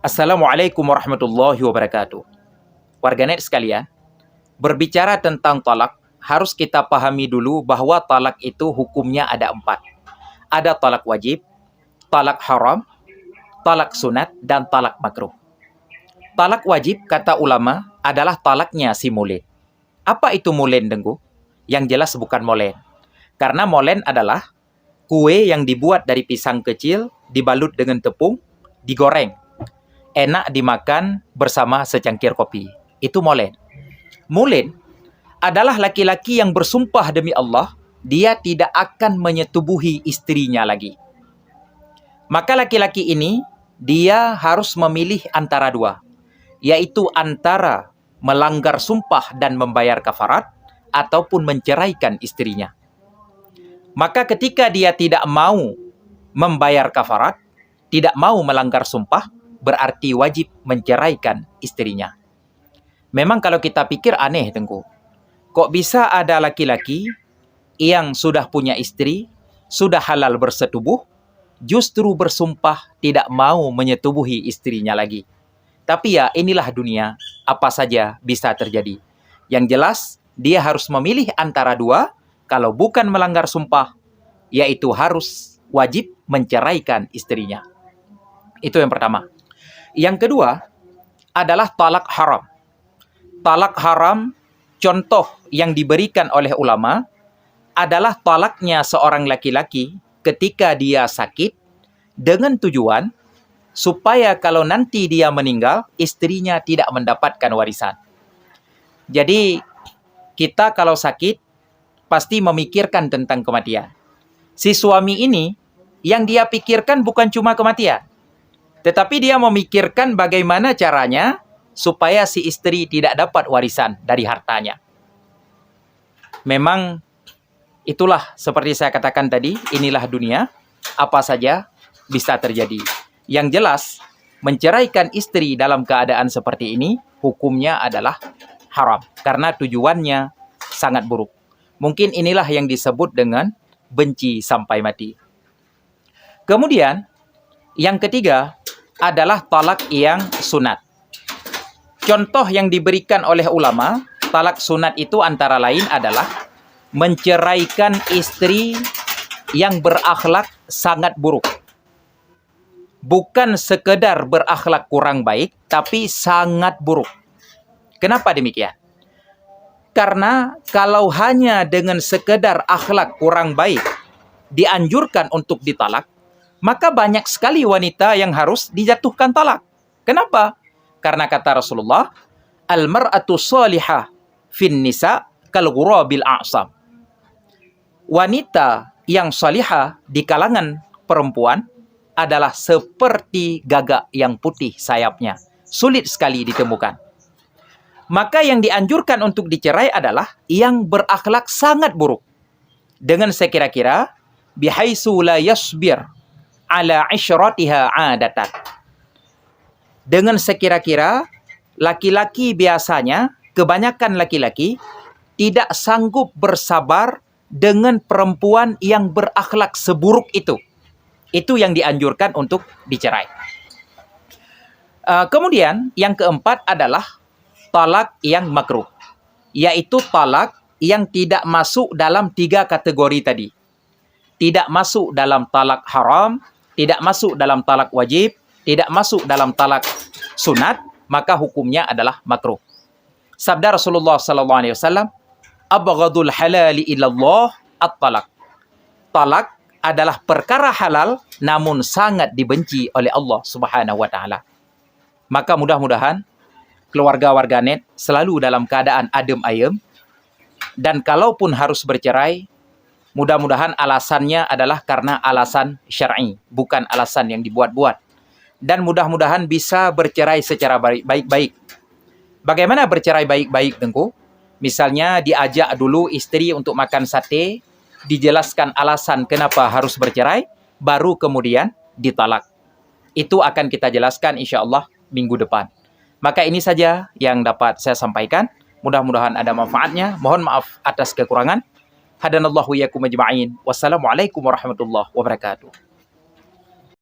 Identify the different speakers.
Speaker 1: Assalamualaikum warahmatullahi wabarakatuh. Warganet sekalian, berbicara tentang talak, harus kita pahami dulu bahwa talak itu hukumnya ada 4. Ada talak wajib, talak haram, talak sunat, dan talak makruh. Talak wajib, kata ulama, adalah talaknya si mulen. Apa itu mulen, Dengku? Yang jelas bukan molen. Karena molen adalah kue yang dibuat dari pisang kecil, dibalut dengan tepung, digoreng. Enak dimakan bersama secangkir kopi. Itu molen. Mulen adalah laki-laki yang bersumpah demi Allah, dia tidak akan menyetubuhi istrinya lagi. Maka laki-laki ini, dia harus memilih antara dua, yaitu antara melanggar sumpah dan membayar kafarat, ataupun menceraikan istrinya. Maka ketika dia tidak mau membayar kafarat, tidak mau melanggar sumpah, berarti wajib menceraikan istrinya. Memang kalau kita pikir aneh, Tengku. Kok bisa ada laki-laki yang sudah punya istri, sudah halal bersetubuh, justru bersumpah tidak mau menyetubuhi istrinya lagi. Tapi ya inilah dunia, apa saja bisa terjadi. Yang jelas, dia harus memilih antara dua, kalau bukan melanggar sumpah, yaitu harus wajib menceraikan istrinya. Itu yang pertama. Yang kedua adalah talak haram. Talak haram, contoh yang diberikan oleh ulama adalah talaknya seorang laki-laki ketika dia sakit dengan tujuan supaya kalau nanti dia meninggal, istrinya tidak mendapatkan warisan. Jadi, kita kalau sakit pasti memikirkan tentang kematian. Si suami ini yang dia pikirkan bukan cuma kematian, tetapi dia memikirkan bagaimana caranya supaya si istri tidak dapat warisan dari hartanya. Memang itulah seperti saya katakan tadi, inilah dunia, apa saja bisa terjadi. Yang jelas, menceraikan istri dalam keadaan seperti ini, hukumnya adalah haram. Karena tujuannya sangat buruk. Mungkin inilah yang disebut dengan benci sampai mati. Kemudian, yang ketiga adalah talak yang sunat. Contoh yang diberikan oleh ulama, talak sunat itu antara lain adalah menceraikan istri yang berakhlak sangat buruk. Bukan sekedar berakhlak kurang baik, tapi sangat buruk. Kenapa demikian? Karena kalau hanya dengan sekedar akhlak kurang baik dianjurkan untuk ditalak, maka banyak sekali wanita yang harus dijatuhkan talak. Kenapa? Karena kata Rasulullah, al-mar'atu salihah fin nisa kal ghurabil a'sam. Wanita yang salihah di kalangan perempuan adalah seperti gagak yang putih sayapnya. Sulit sekali ditemukan. Maka yang dianjurkan untuk dicerai adalah yang berakhlak sangat buruk. Dengan sekira-kira bihaisu la yasbir ala isyratiha adatan. Dengan sekira-kira laki-laki biasanya, kebanyakan laki-laki tidak sanggup bersabar dengan perempuan yang berakhlak seburuk itu. Itu yang dianjurkan untuk dicerai. Kemudian yang keempat adalah talak yang makruh, yaitu talak yang tidak masuk dalam 3 kategori tadi. Tidak masuk dalam talak haram, tidak masuk dalam talak wajib, tidak masuk dalam talak sunat, maka hukumnya adalah makruh. Sabda Rasulullah SAW, abghadul halali ilallah at-talak. Talak adalah perkara halal, namun sangat dibenci oleh Allah Subhanahu wa Ta'ala. Maka mudah-mudahan keluarga warganet selalu dalam keadaan adem ayem, dan kalaupun harus bercerai, mudah-mudahan alasannya adalah karena alasan syar'i, bukan alasan yang dibuat-buat. Dan mudah-mudahan bisa bercerai secara baik-baik. Bagaimana bercerai baik-baik, Tengku? Misalnya diajak dulu istri untuk makan sate, dijelaskan alasan kenapa harus bercerai, baru kemudian ditalak. Itu akan kita jelaskan insya Allah minggu depan. Maka ini saja yang dapat saya sampaikan. Mudah-mudahan ada manfaatnya. Mohon maaf atas kekurangan. Hadanallahu iyyakum ajma'in. Wassalamualaikum warahmatullahi wabarakatuh.